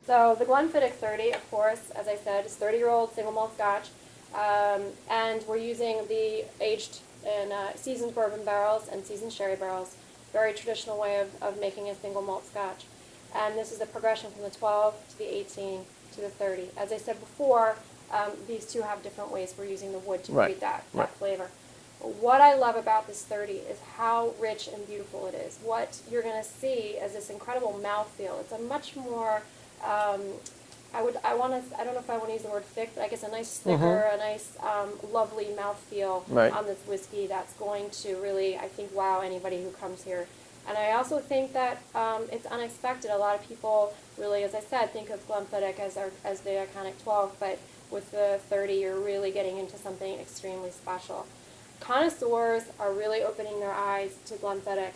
So the Glenfiddich 30, of course, as I said, is 30-year-old single malt Scotch, and we're using the aged in seasoned bourbon barrels and seasoned sherry barrels. Very traditional way of making a single malt Scotch. And this is a progression from the 12 to the 18 to the 30. As I said before, these two have different ways for using the wood to create that flavor. What I love about this 30 is how rich and beautiful it is. What you're going to see is this incredible mouthfeel. It's a much more, I don't know if I want to use the word thick, but I guess a nice thicker, a nice lovely mouthfeel on this whiskey that's going to really, I think, wow anybody who comes here. And I also think that it's unexpected. A lot of people really, as I said, think of Glenfiddich as the iconic 12, but with the 30, you're really getting into something extremely special. Connoisseurs are really opening their eyes to Glenfiddich.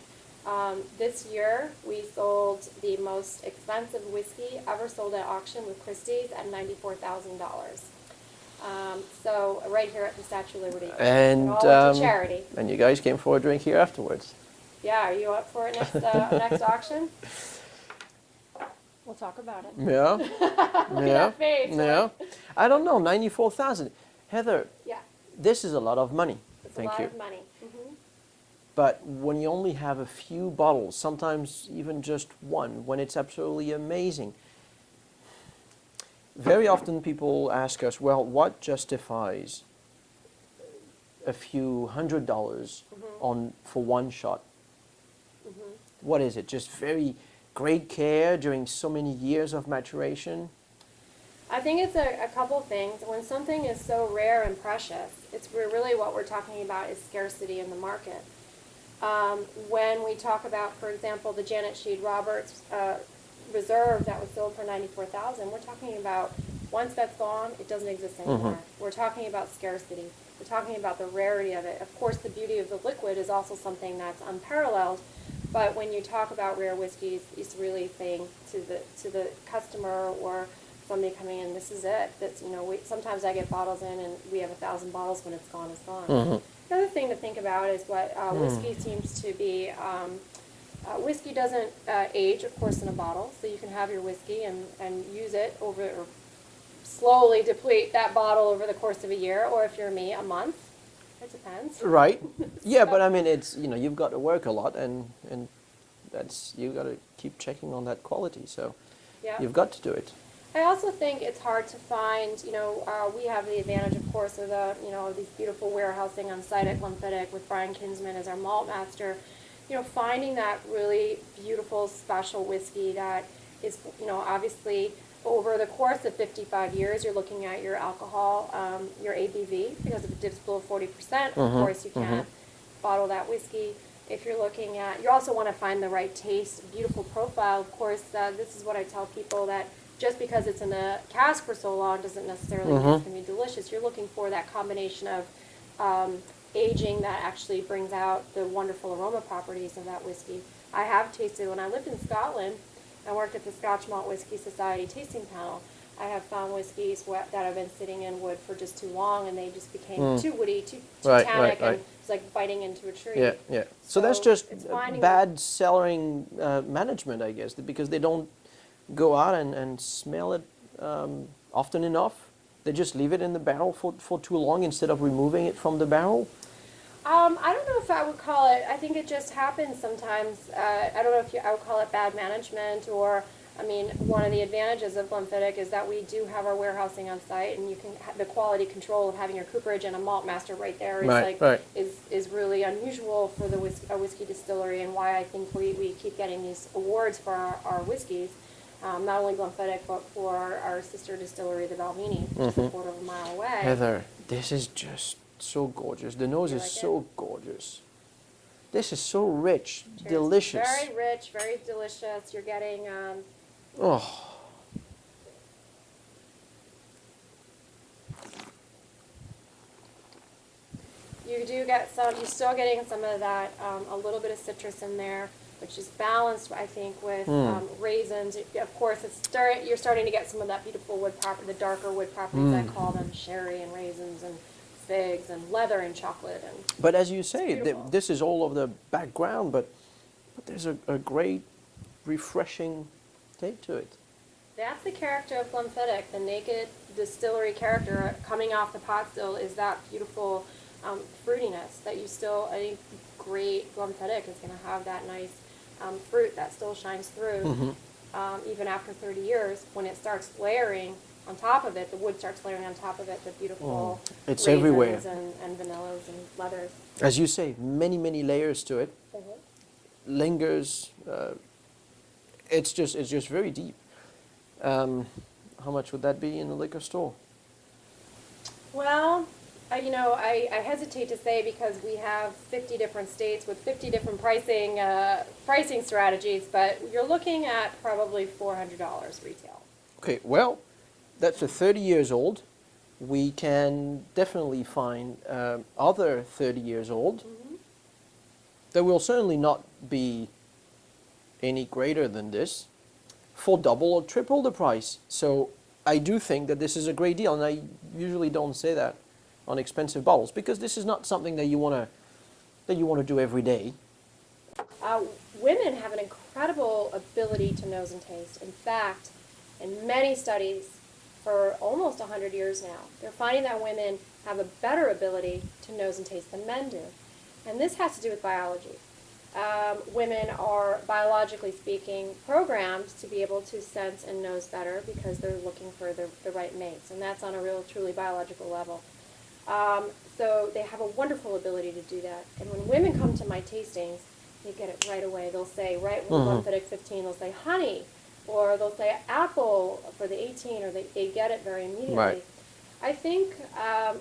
This year, we sold the most expensive whiskey ever sold at auction with Christie's at $94,000. So right here at the Statue of Liberty. And all to charity. And you guys came for a drink here afterwards. Yeah, are you up for it next auction? We'll talk about it. Yeah. Look at that face. Yeah. I don't know, 94,000. Heather, yeah. This is a lot of money. It's a lot of money. But when you only have a few bottles, sometimes even just one, when it's absolutely amazing, very often people ask us, well, what justifies a few $100 for one shot? What is it? Just very great care during so many years of maturation? I think it's a couple things. When something is so rare and precious, it's really what we're talking about is scarcity in the market. When we talk about, for example, the Janet Sheed Roberts Reserve that was sold for $94,000, we're talking about once that's gone, it doesn't exist anymore. We're talking about scarcity. We're talking about the rarity of it. Of course, the beauty of the liquid is also something that's unparalleled. But when you talk about rare whiskeys, it's really saying to the customer or somebody coming in, this is it. That's sometimes I get bottles in and we have 1,000 bottles. When it's gone, it's gone. The other thing to think about is what whiskey seems to be. Whiskey doesn't age, of course, in a bottle, so you can have your whiskey and use it over, or slowly deplete that bottle over the course of a year, or if you're me, a month. It depends. Right. Yeah, but I mean, it's you've got to work a lot, and that's you've got to keep checking on that quality. So you've got to do it. I also think it's hard to find. We have the advantage, of course, of these beautiful warehousing on site at Glenfiddich with Brian Kinsman as our malt master. Finding that really beautiful, special whiskey that is, obviously over the course of 55 years, you're looking at your alcohol, your ABV, because if it dips below 40%, of course you can't bottle that whiskey. If you're looking at, you also want to find the right taste, beautiful profile. Of course, this is what I tell people, that just because it's in a cask for so long doesn't necessarily mean it's going to be delicious. You're looking for that combination of aging that actually brings out the wonderful aroma properties of that whiskey. I have tasted, when I lived in Scotland, I worked at the Scotch Malt Whisky Society tasting panel. I have found whiskeys that have been sitting in wood for just too long, and they just became too woody, too tannic, and it's like biting into a tree. Yeah, yeah. So that's just bad cellaring management, I guess, because they don't go out and smell it often enough. They just leave it in the barrel for too long instead of removing it from the barrel. I don't know if I would call it, I think it just happens sometimes. I don't know if I would call it bad management, or, one of the advantages of Glenfiddich is that we do have our warehousing on site, and you can have the quality control of having your cooperage and a malt master right there is really unusual for a whiskey distillery, and why I think we keep getting these awards for our whiskeys. Not only Glenfiddich, but for our sister distillery, the Balvenie, which is a quarter of a mile away. Heather, this is just so gorgeous. The nose is so gorgeous. This is so rich, delicious. Very rich, very delicious. You're getting... You do get some, you're still getting some of that, a little bit of citrus in there, which is balanced, I think, with raisins. Of course, you're starting to get some of that beautiful wood property, the darker wood properties, I call them, sherry and raisins and figs and leather and chocolate. But as you say, this is all of the background, but there's a great, refreshing taste to it. That's the character of Glenfiddich, the naked distillery character coming off the pot still is that beautiful fruitiness that you still, any great Glenfiddich is going to have that nice fruit that still shines through even after 30 years. When it starts layering on top of it, the wood starts layering on top of it, the beautiful It's raisins everywhere. and vanillas and leathers. As you say, many, many layers to it. Lingers. It's just very deep. How much would that be in the liquor store? Well, I hesitate to say because we have 50 different states with 50 different pricing strategies, but you're looking at probably $400 retail. Okay, well, that's a 30 years old. We can definitely find other 30 years old. There will certainly not be any greater than this for double or triple the price. So I do think that this is a great deal, and I usually don't say that on expensive bottles because this is not something that you want to do every day. Women have an incredible ability to nose and taste. In fact, in many studies for almost 100 years now, they're finding that women have a better ability to nose and taste than men do. And this has to do with biology. Women are, biologically speaking, programmed to be able to sense and nose better because they're looking for the right mates. And that's on a real, truly biological level. So they have a wonderful ability to do that. And when women come to my tastings, they get it right away. They'll say, right with Glenfiddich 15, they'll say honey, or they'll say apple for the 18, or they get it very immediately. Right. I think,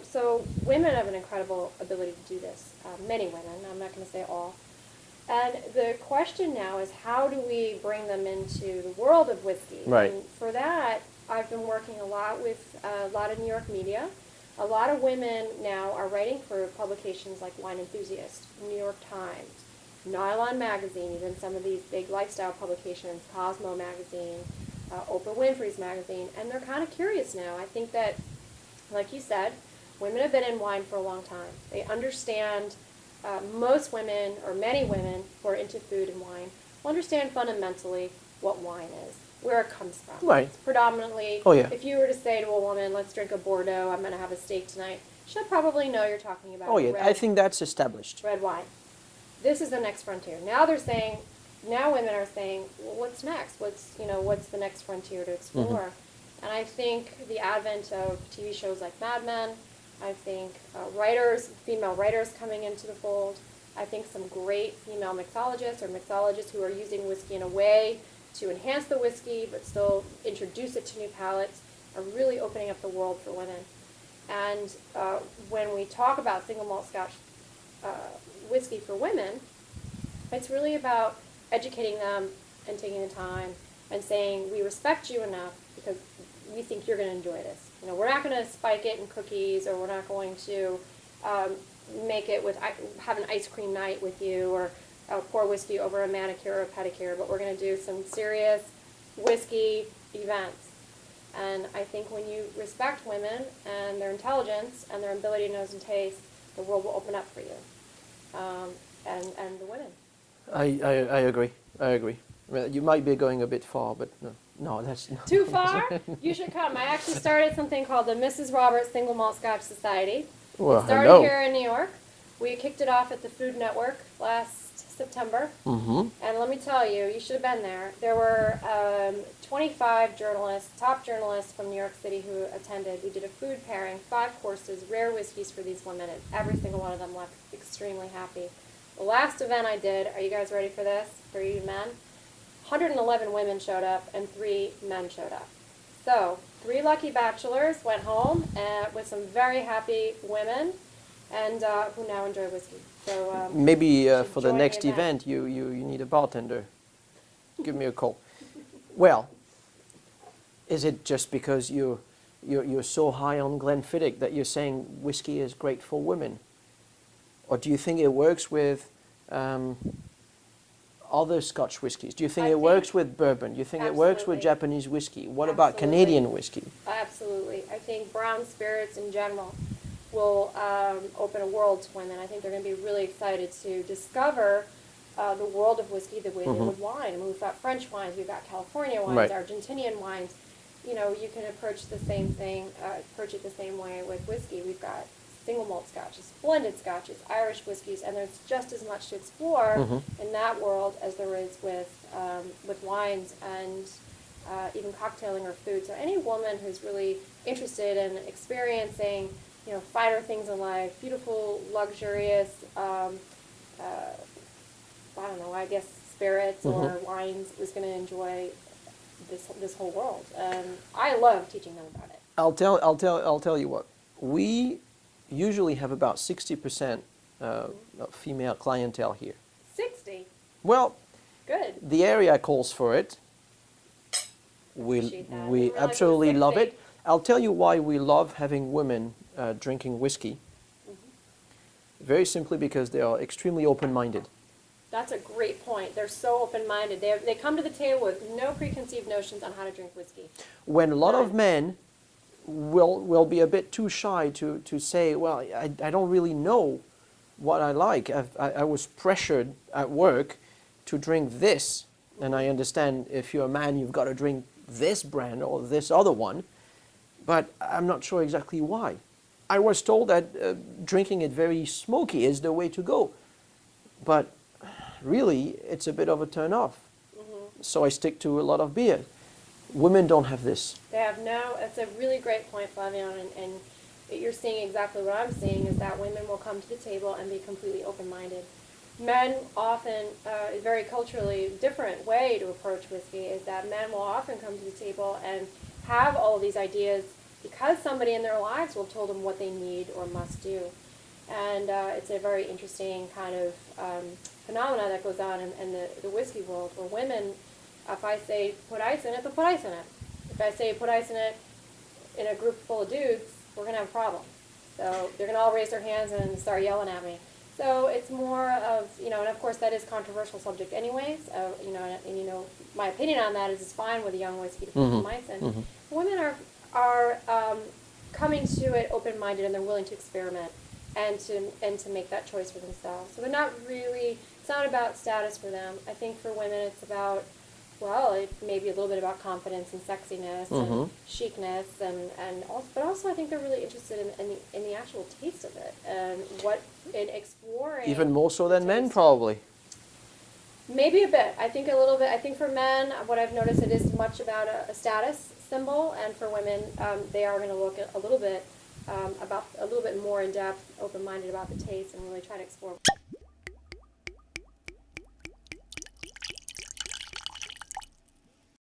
so women have an incredible ability to do this. Many women, I'm not going to say all. And the question now is, how do we bring them into the world of whiskey? Right. And for that, I've been working a lot with a lot of New York media. A lot of women now are writing for publications like Wine Enthusiast, New York Times, Nylon Magazine, even some of these big lifestyle publications, Cosmo Magazine, Oprah Winfrey's magazine, and they're kind of curious now. I think that, like you said, women have been in wine for a long time. They understand, most women, or many women who are into food and wine, will understand fundamentally what wine is, where it comes from. Right. It's predominantly, Oh, yeah. if you were to say to a woman, let's drink a Bordeaux, I'm going to have a steak tonight, she'll probably know you're talking about Oh yeah, red, I think that's established. red wine. This is the next frontier. Now they're saying, now women are saying, well, what's next? What's the next frontier to explore? And I think the advent of TV shows like Mad Men, I think female writers coming into the fold, I think some great female mixologists or mixologists who are using whiskey in a way to enhance the whiskey but still introduce it to new palates are really opening up the world for women. And when we talk about single malt Scotch whiskey for women, it's really about educating them and taking the time and saying, we respect you enough because we think you're going to enjoy this. We're not going to spike it in cookies, or we're not going to make it have an ice cream night with you, or pour whiskey over a manicure or a pedicure, but we're going to do some serious whiskey events. And I think when you respect women and their intelligence and their ability to nose and taste, the world will open up for you, and the women. I agree. I agree. Well, you might be going a bit far, but no, that's not. Too far? You should come. I actually started something called the Mrs. Roberts Single Malt Scotch Society. Well, It started hello. here in New York. We kicked it off at the Food Network last September. Mm-hmm. And let me tell you, you should have been there. There were 25 journalists, top journalists from New York City who attended. We did a food pairing, 5 courses, rare whiskeys for these women, and every single one of them left extremely happy. The last event I did, are you guys ready for this, for you men? 111 women showed up and 3 men showed up. So 3 lucky bachelors went home with some very happy women and who now enjoy whiskey. So Maybe should for the join the next event, you need a bartender. Give me a call. Well, is it just because you're so high on Glenfiddich that you're saying whiskey is great for women? Or do you think it works with other Scotch whiskies? Do you think it works with bourbon? Do you think it works with Absolutely. Japanese whiskey? What about Absolutely. Canadian whiskey? Absolutely. I think brown spirits in general will open a world to women. I think they're going to be really excited to discover the world of whiskey the way they would wine. I mean, we've got French wines, we've got California wines, Right. Argentinian wines. you can approach the same thing, approach it the same way with whiskey. We've got single malt scotches, blended scotches, Irish whiskeys, and there's just as much to explore in that world as there is with wines and even cocktailing or food. So any woman who's really interested in experiencing, finer things in life, beautiful, luxurious, I don't know, I guess spirits or wines is going to enjoy this whole world. And I love teaching them about it. I'll tell you what. We usually have about 60% female clientele here. 60. Well, Good. the area calls for it. We Appreciate that. I didn't realize it was absolutely love 60. it. I'll tell you why we love having women drinking whiskey. Very simply because they are extremely open-minded. That's a great point. They're so open-minded. They come to the table with no preconceived notions on how to drink whiskey. When a lot of None. men will be a bit too shy to say, well, I don't really know what I like. I was pressured at work to drink this, and I understand if you're a man, you've got to drink this brand or this other one, but I'm not sure exactly why. I was told that drinking it very smoky is the way to go, but really, it's a bit of a turn-off. So I stick to a lot of beer. Women don't have this. They have no, it's a really great point, Flavion, and you're seeing exactly what I'm seeing, is that women will come to the table and be completely open-minded. Men often, a very culturally different way to approach whiskey is that men will often come to the table and have all of these ideas because somebody in their lives will have told them what they need or must do. And it's a very interesting kind of phenomena that goes on in the whiskey world, where women, if I say put ice in it, they'll put ice in it. If I say put ice in it in a group full of dudes, we're going to have a problem. So they're going to all raise their hands and start yelling at me. So it's more of, and of course that is a controversial subject anyways, my opinion on that is it's fine with a young whiskey to put some ice in. Women are coming to it open-minded, and they're willing to experiment and to make that choice for themselves. So they're not really, it's not about status for them. I think for women it's about, it may be a little bit about confidence and sexiness and chicness, but also I think they're really interested in the actual taste of it and in exploring. Even more so than men, taste. probably. Maybe a bit. I think a little bit. I think for men, what I've noticed, it is much about a status symbol, and for women, they are going to look a little bit more in depth, open-minded about the taste, and really try to explore.